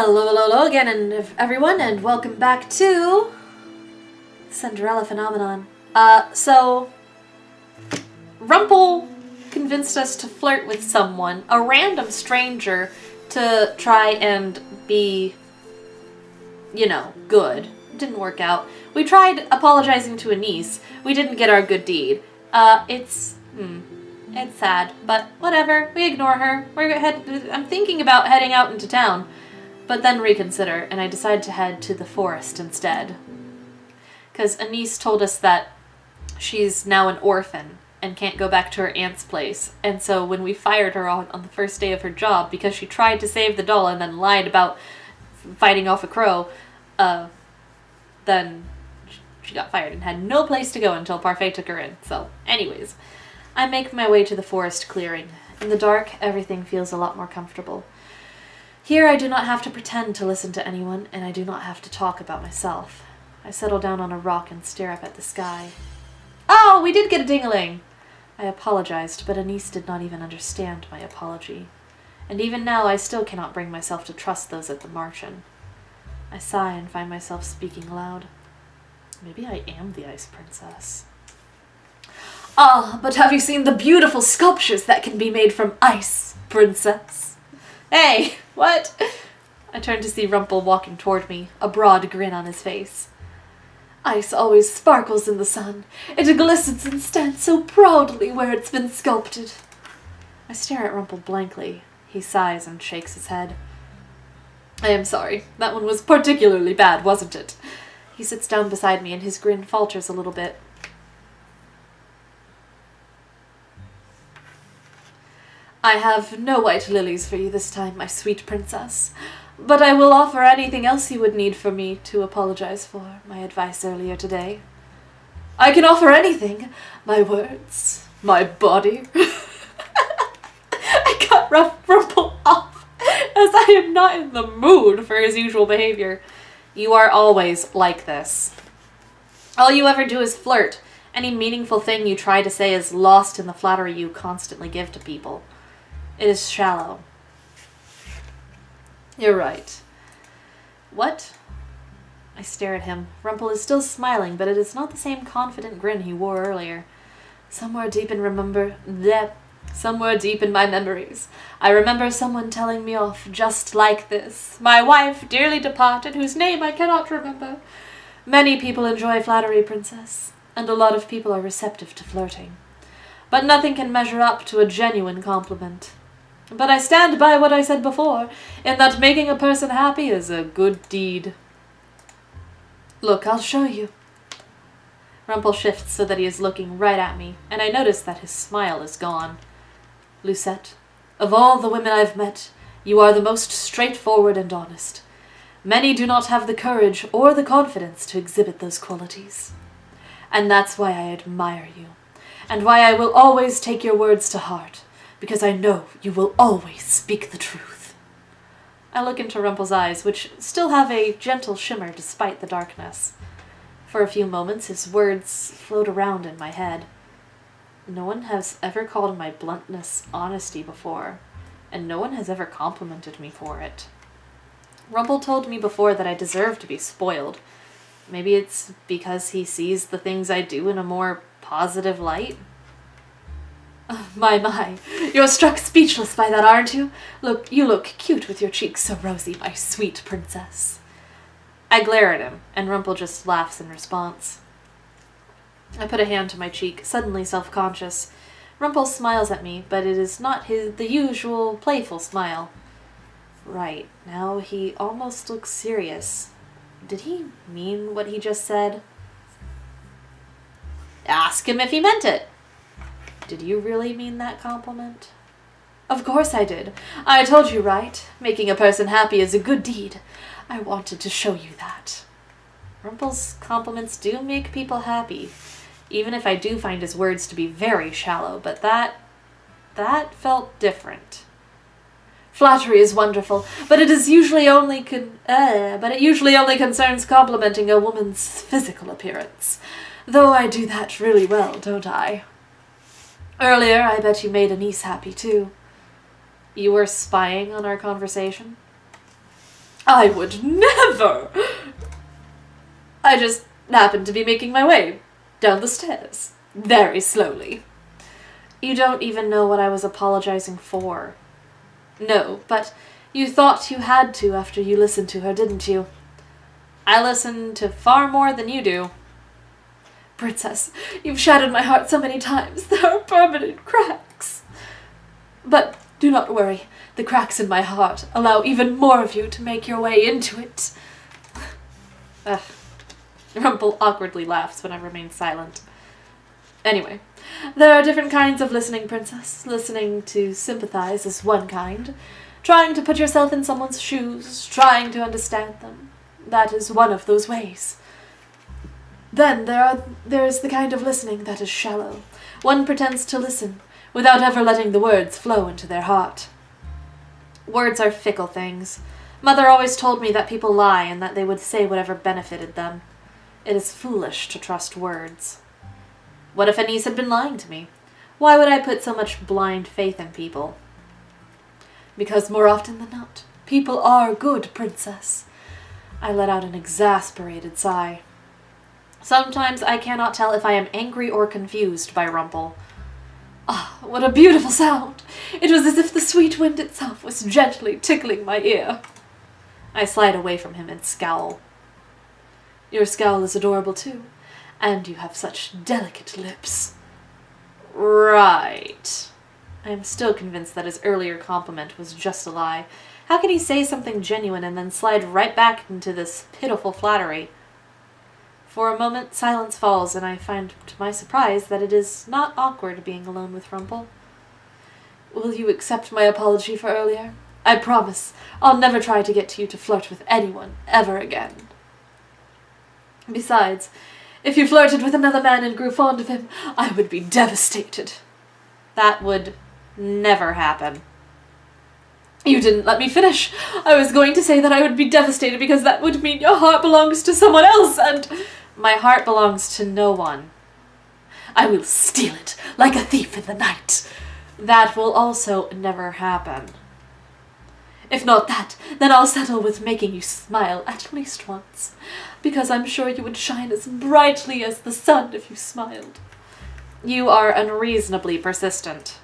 Hello again, everyone, and welcome back to Cinderella phenomenon. So Rumple convinced us to flirt with someone, a random stranger, to try and be, good. It didn't work out. We tried apologizing to Annice. We didn't get our good deed. It's sad, but whatever. We ignore her. I'm thinking about heading out into town, but then reconsider, and I decide to head to the forest instead. Because Annice told us that she's now an orphan and can't go back to her aunt's place. And so when we fired her on the first day of her job because she tried to save the doll and then lied about fighting off a crow, then she got fired and had no place to go until Parfait took her in. So anyways, I make my way to the forest clearing. In the dark, everything feels a lot more comfortable. Here I do not have to pretend to listen to anyone, and I do not have to talk about myself. I settle down on a rock and stare up at the sky. Oh, we did get a ding-a-ling! I apologized, but Annice did not even understand my apology. And even now I still cannot bring myself to trust those at the Martian. I sigh and find myself speaking loud. Maybe I am the Ice Princess. Ah, but have you seen the beautiful sculptures that can be made from ice, Princess? Hey, what? I turn to see Rumple walking toward me, a broad grin on his face. Ice always sparkles in the sun. It glistens and stands so proudly where it's been sculpted. I stare at Rumple blankly. He sighs and shakes his head. I am sorry. That one was particularly bad, wasn't it? He sits down beside me and his grin falters a little bit. I have no white lilies for you this time, my sweet princess, but I will offer anything else you would need for me to apologize for my advice earlier today. I can offer anything. My words, my body. I cut Rumple off, as I am not in the mood for his usual behavior. You are always like this. All you ever do is flirt. Any meaningful thing you try to say is lost in the flattery you constantly give to people. It is shallow. You're right. What? I stare at him. Rumple is still smiling, but it is not the same confident grin he wore earlier. Somewhere deep in my memories, I remember someone telling me off just like this. My wife, dearly departed, whose name I cannot remember. Many people enjoy flattery, Princess, and a lot of people are receptive to flirting. But nothing can measure up to a genuine compliment. But I stand by what I said before, in that making a person happy is a good deed. Look, I'll show you. Rumple shifts so that he is looking right at me, and I notice that his smile is gone. Lucette, of all the women I've met, you are the most straightforward and honest. Many do not have the courage or the confidence to exhibit those qualities. And that's why I admire you, and why I will always take your words to heart. Because I know you will always speak the truth. I look into Rumple's eyes, which still have a gentle shimmer despite the darkness. For a few moments, his words float around in my head. No one has ever called my bluntness honesty before, and no one has ever complimented me for it. Rumple told me before that I deserve to be spoiled. Maybe it's because he sees the things I do in a more positive light? My, you're struck speechless by that, aren't you? You look cute with your cheeks so rosy, my sweet princess. I glare at him, and Rumple just laughs in response. I put a hand to my cheek, suddenly self-conscious. Rumple smiles at me, but it is not the usual playful smile. Right, now he almost looks serious. Did he mean what he just said? Ask him if he meant it. Did you really mean that compliment? Of course I did. I told you right. Making a person happy is a good deed. I wanted to show you that. Rumple's compliments do make people happy, even if I do find his words to be very shallow, but that felt different. Flattery is wonderful, but it usually only concerns complimenting a woman's physical appearance. Though I do that really well, don't I? Earlier, I bet you made Annice happy, too. You were spying on our conversation? I would never! I just happened to be making my way down the stairs, very slowly. You don't even know what I was apologizing for. No, but you thought you had to after you listened to her, didn't you? I listen to far more than you do. Princess, you've shattered my heart so many times, there are permanent cracks. But do not worry, the cracks in my heart allow even more of you to make your way into it. Rumple awkwardly laughs when I remain silent. Anyway, there are different kinds of listening, Princess. Listening to sympathize is one kind. Trying to put yourself in someone's shoes, trying to understand them. That is one of those ways. Then there is the kind of listening that is shallow. One pretends to listen, without ever letting the words flow into their heart. Words are fickle things. Mother always told me that people lie and that they would say whatever benefited them. It is foolish to trust words. What if Annice had been lying to me? Why would I put so much blind faith in people? Because more often than not, people are good, Princess. I let out an exasperated sigh. Sometimes I cannot tell if I am angry or confused by Rumple. Ah, what a beautiful sound! It was as if the sweet wind itself was gently tickling my ear. I slide away from him and scowl. Your scowl is adorable too, and you have such delicate lips. Right. I am still convinced that his earlier compliment was just a lie. How can he say something genuine and then slide right back into this pitiful flattery? For a moment, silence falls, and I find to my surprise that it is not awkward being alone with Rumple. Will you accept my apology for earlier? I promise I'll never try to get you to flirt with anyone ever again. Besides, if you flirted with another man and grew fond of him, I would be devastated. That would never happen. You didn't let me finish. I was going to say that I would be devastated because that would mean your heart belongs to someone else, and my heart belongs to no one. I will steal it like a thief in the night. That will also never happen. If not that, then I'll settle with making you smile at least once, because I'm sure you would shine as brightly as the sun if you smiled. You are unreasonably persistent.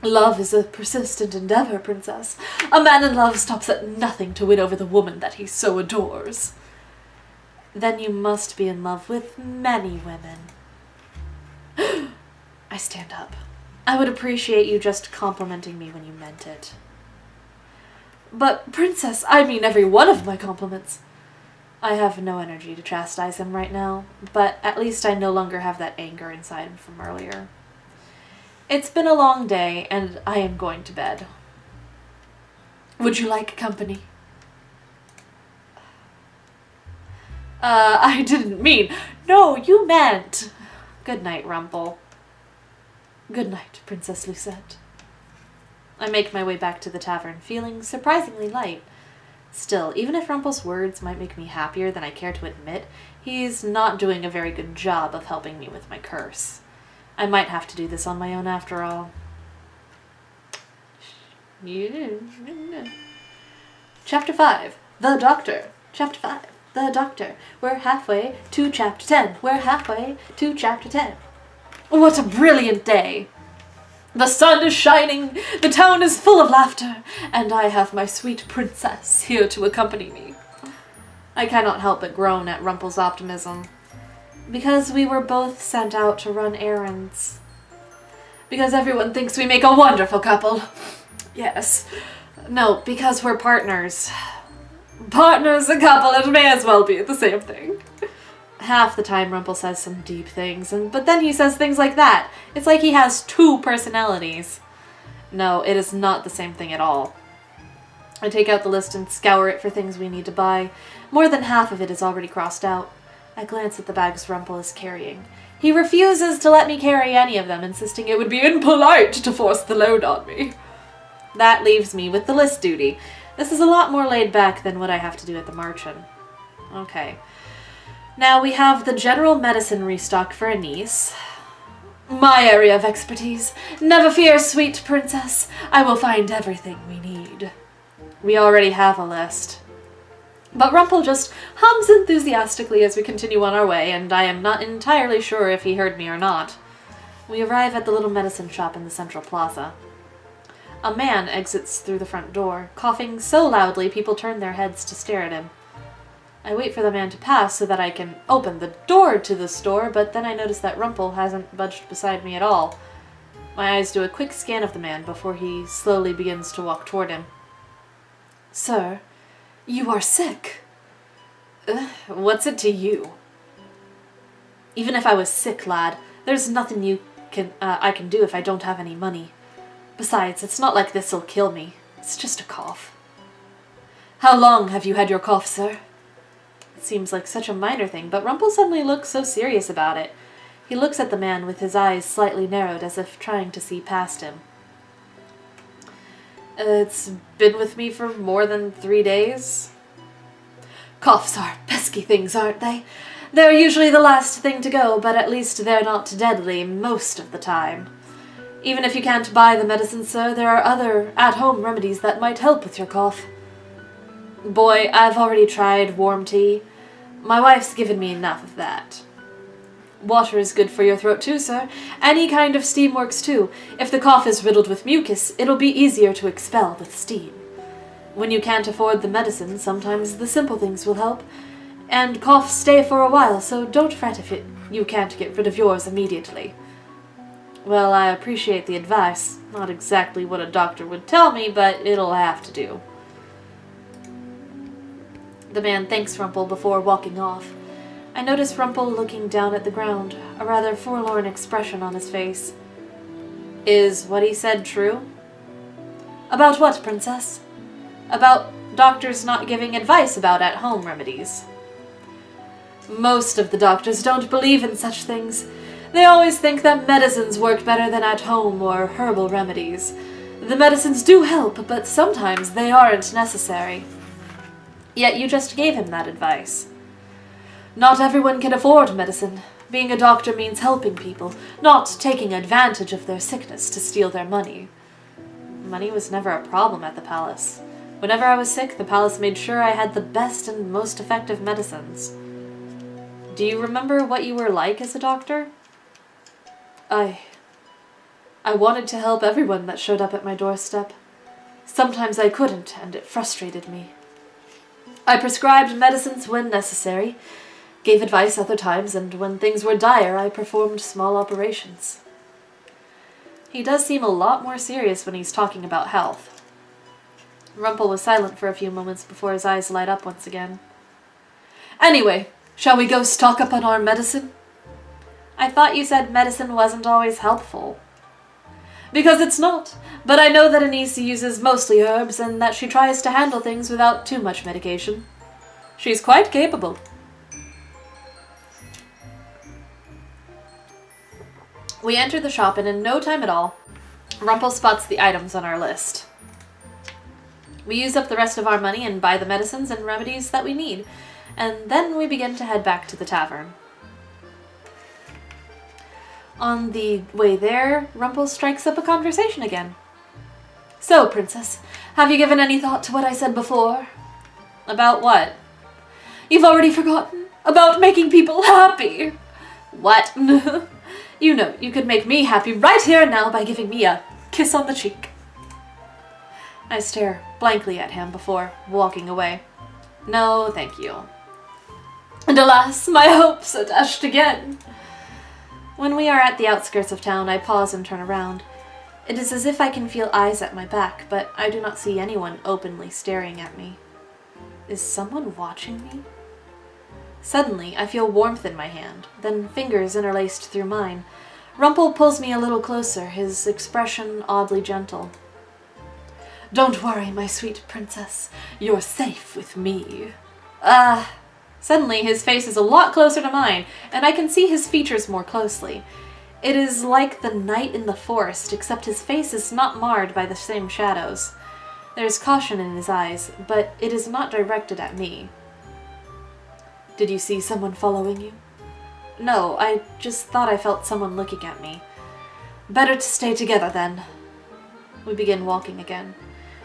Love is a persistent endeavor, Princess. A man in love stops at nothing to win over the woman that he so adores. Then you must be in love with many women. I stand up. I would appreciate you just complimenting me when you meant it. But, Princess, I mean every one of my compliments. I have no energy to chastise him right now, but at least I no longer have that anger inside him from earlier. It's been a long day, and I am going to bed. Would you like company? I didn't mean... No, you meant... Good night, Rumple. Good night, Princess Lucette. I make my way back to the tavern, feeling surprisingly light. Still, even if Rumple's words might make me happier than I care to admit, he's not doing a very good job of helping me with my curse. I might have to do this on my own after all. Chapter 5. The Doctor. Chapter 5. The Doctor. We're halfway to Chapter 10. We're halfway to Chapter 10. What a brilliant day! The sun is shining, the town is full of laughter, and I have my sweet princess here to accompany me. I cannot help but groan at Rumple's optimism. Because we were both sent out to run errands. Because everyone thinks we make a wonderful couple. Yes. No, because we're partners. Partners, a couple, it may as well be the same thing. Half the time Rumple says some deep things, but then he says things like that. It's like he has two personalities. No, it is not the same thing at all. I take out the list and scour it for things we need to buy. More than half of it is already crossed out. I glance at the bags Rumple is carrying. He refuses to let me carry any of them, insisting it would be impolite to force the load on me. That leaves me with the list duty. This is a lot more laid back than what I have to do at the Marchen. Okay. Now we have the general medicine restock for Annice. My area of expertise. Never fear, sweet princess. I will find everything we need. We already have a list. But Rumple just hums enthusiastically as we continue on our way, and I am not entirely sure if he heard me or not. We arrive at the little medicine shop in the central plaza. A man exits through the front door, coughing so loudly people turn their heads to stare at him. I wait for the man to pass so that I can open the door to the store, but then I notice that Rumple hasn't budged beside me at all. My eyes do a quick scan of the man before he slowly begins to walk toward him. "Sir, you are sick." What's it to you? Even if I was sick, lad, there's nothing I can do if I don't have any money. Besides, it's not like this'll kill me. It's just a cough. How long have you had your cough, sir? It seems like such a minor thing, but Rumple suddenly looks so serious about it. He looks at the man with his eyes slightly narrowed as if trying to see past him. It's been with me for more than 3 days. Coughs are pesky things, aren't they? They're usually the last thing to go, but at least they're not deadly most of the time. Even if you can't buy the medicine, sir, there are other at-home remedies that might help with your cough. Boy, I've already tried warm tea. My wife's given me enough of that. Water is good for your throat too, sir. Any kind of steam works too. If the cough is riddled with mucus, it'll be easier to expel with steam. When you can't afford the medicine, sometimes the simple things will help. And coughs stay for a while, so don't fret if you can't get rid of yours immediately. Well, I appreciate the advice. Not exactly what a doctor would tell me, but it'll have to do. The man thanks Rumple before walking off. I notice Rumple looking down at the ground, a rather forlorn expression on his face. Is what he said true? About what, Princess? About doctors not giving advice about at-home remedies. Most of the doctors don't believe in such things. They always think that medicines work better than at-home or herbal remedies. The medicines do help, but sometimes they aren't necessary. Yet you just gave him that advice. Not everyone can afford medicine. Being a doctor means helping people, not taking advantage of their sickness to steal their money. Money was never a problem at the palace. Whenever I was sick, the palace made sure I had the best and most effective medicines. Do you remember what you were like as a doctor? I wanted to help everyone that showed up at my doorstep. Sometimes I couldn't, and it frustrated me. I prescribed medicines when necessary, gave advice other times, and when things were dire, I performed small operations. He does seem a lot more serious when he's talking about health. Rumple was silent for a few moments before his eyes light up once again. Anyway, shall we go stock up on our medicine? I thought you said medicine wasn't always helpful. Because it's not, but I know that Annice uses mostly herbs and that she tries to handle things without too much medication. She's quite capable. We enter the shop, and in no time at all, Rumple spots the items on our list. We use up the rest of our money and buy the medicines and remedies that we need, and then we begin to head back to the tavern. On the way there, Rumple strikes up a conversation again. So, Princess, have you given any thought to what I said before? About what? You've already forgotten? About making people happy! What? You know, you could make me happy right here and now by giving me a kiss on the cheek. I stare blankly at him before walking away. No, thank you. And alas, my hopes are dashed again. When we are at the outskirts of town, I pause and turn around. It is as if I can feel eyes at my back, but I do not see anyone openly staring at me. Is someone watching me? Suddenly, I feel warmth in my hand, then fingers interlaced through mine. Rumple pulls me a little closer, his expression oddly gentle. Don't worry, my sweet princess. You're safe with me. Suddenly, his face is a lot closer to mine, and I can see his features more closely. It is like the night in the forest, except his face is not marred by the same shadows. There is caution in his eyes, but it is not directed at me. Did you see someone following you? No, I just thought I felt someone looking at me. Better to stay together then. We begin walking again.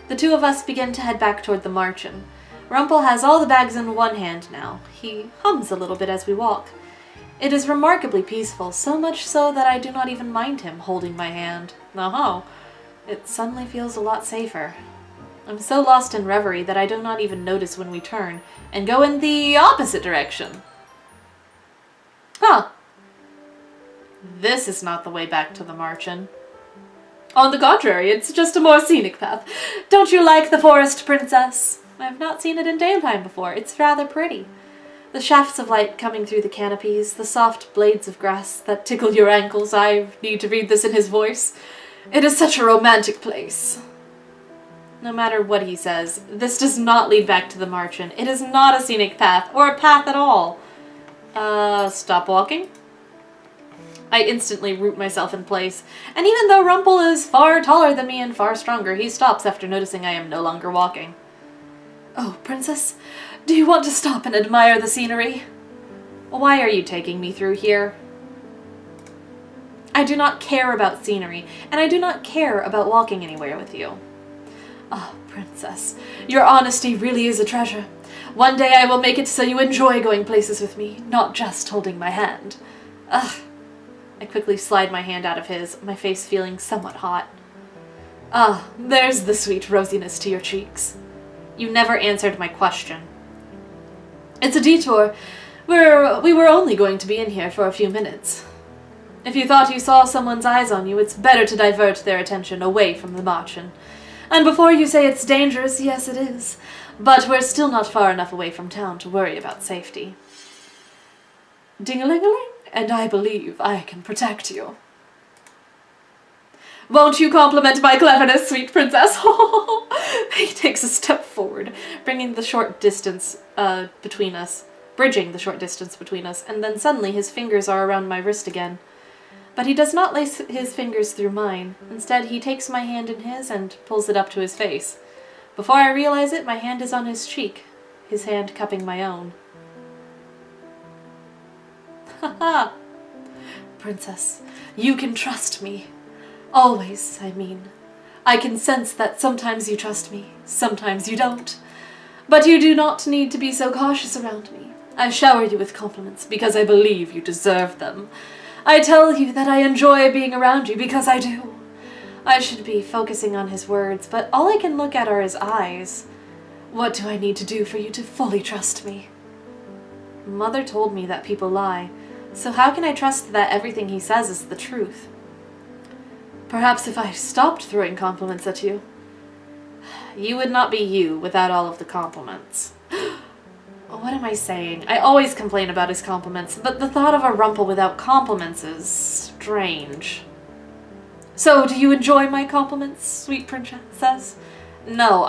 The two of us begin to head back toward the Marchen. Rumple has all the bags in one hand now. He hums a little bit as we walk. It is remarkably peaceful, so much so that I do not even mind him holding my hand. No, it suddenly feels a lot safer. I'm so lost in reverie that I do not even notice when we turn and go in the opposite direction. Huh. This is not the way back to the Marchen. On the contrary, it's just a more scenic path. Don't you like the forest, Princess? I have not seen it in daytime before. It's rather pretty. The shafts of light coming through the canopies, the soft blades of grass that tickle your ankles. I need to read this in his voice. It is such a romantic place. No matter what he says, this does not lead back to the Marchen. It is not a scenic path, or a path at all. Stop walking? I instantly root myself in place, and even though Rumple is far taller than me and far stronger, he stops after noticing I am no longer walking. Oh, Princess, do you want to stop and admire the scenery? Why are you taking me through here? I do not care about scenery, and I do not care about walking anywhere with you. Oh, Princess, your honesty really is a treasure. One day I will make it so you enjoy going places with me, not just holding my hand. Ugh. I quickly slide my hand out of his, my face feeling somewhat hot. Ah, there's the sweet rosiness to your cheeks. You never answered my question. It's a detour. We were only going to be in here for a few minutes. If you thought you saw someone's eyes on you, it's better to divert their attention away from the Marchen. And before you say it's dangerous, yes it is. But we're still not far enough away from town to worry about safety. Ding-a-ling-a-ling, and I believe I can protect you. Won't you compliment my cleverness, sweet princess? He takes a step forward, bridging the short distance between us, and then suddenly his fingers are around my wrist again. But he does not lace his fingers through mine. Instead, he takes my hand in his and pulls it up to his face. Before I realize it, my hand is on his cheek, his hand cupping my own. Ha! Princess, you can trust me. Always, I mean. I can sense that sometimes you trust me, sometimes you don't. But you do not need to be so cautious around me. I shower you with compliments because I believe you deserve them. I tell you that I enjoy being around you because I do. I should be focusing on his words, but all I can look at are his eyes. What do I need to do for you to fully trust me? Mother told me that people lie, so how can I trust that everything he says is the truth? Perhaps if I stopped throwing compliments at you. You would not be you without all of the compliments. What am I saying? I always complain about his compliments, but the thought of a Rumple without compliments is strange. So, do you enjoy my compliments, sweet princess? No,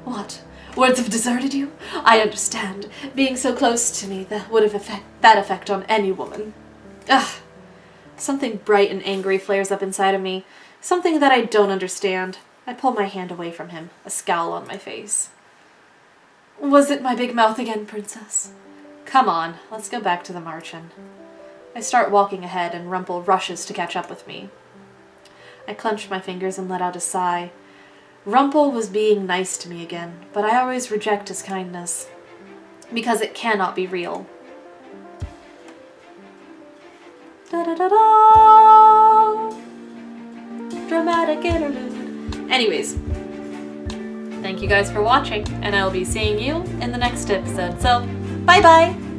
What? Words have deserted you? I understand. Being so close to me, that would have that effect on any woman. Ugh. Something bright and angry flares up inside of me. Something that I don't understand. I pull my hand away from him, a scowl on my face. Was it my big mouth again, princess? Come on, let's go back to the Marchen. I start walking ahead and Rumple rushes to catch up with me. I clench my fingers and let out a sigh. Rumple was being nice to me again, but I always reject his kindness, because it cannot be real. Da-da-da-da! Dramatic interlude. Anyways, thank you guys for watching, and I will be seeing you in the next episode, so bye-bye!